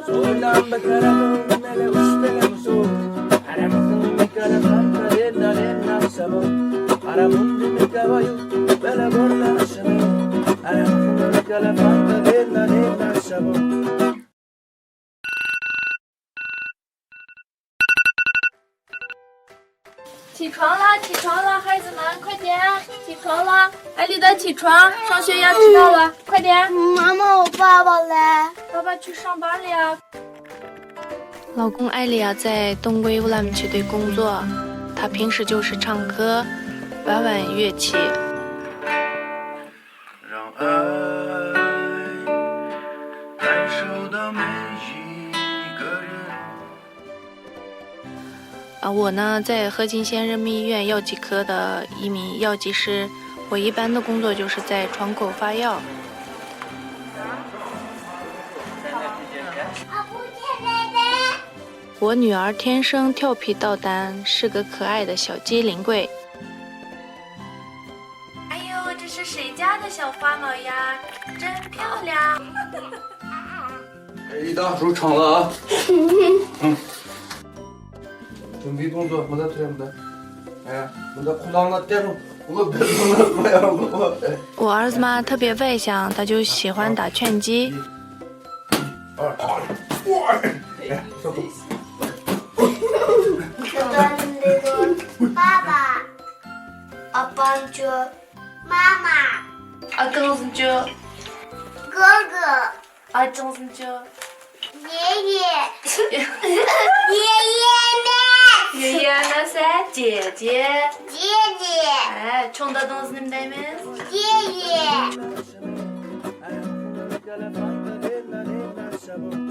Solan bekarano nelle ustele muso. Aramın mi karafanta della della sabo. Aramın mi cavallo bella borla sabo. Aramın mi karafanta della della sabo. 起床啦，起床啦，孩子们，快点，起床啦！艾丽的起床，上学要迟到了，快点！妈妈，我爸爸嘞？爸爸去上班了呀。老公艾丽亚在东归乌兰姆齐队工作，他平时就是唱歌，玩玩乐器。让爱感受到每一个人。我呢，在河津县人民医院药剂科的一名药剂师，我一般的工作就是在窗口发药。我女儿天生调皮捣蛋，是个可爱的小机灵鬼。哎呦，这是谁家的小花猫呀？真漂亮！一大手长了啊！准备动作，我的腿不的，哎，我的裤裆子垫住，我别动了，我要我。我儿子嘛特别外向，他就喜欢打拳击。哎，小狗。爸爸，阿爸就妈妈，阿公是就哥哥，阿公是就爷爷，爷爷爷那是姐姐，姐姐，哎，穷的东西你们带没？爷爷。 Aramın mi karafanta della della sabo.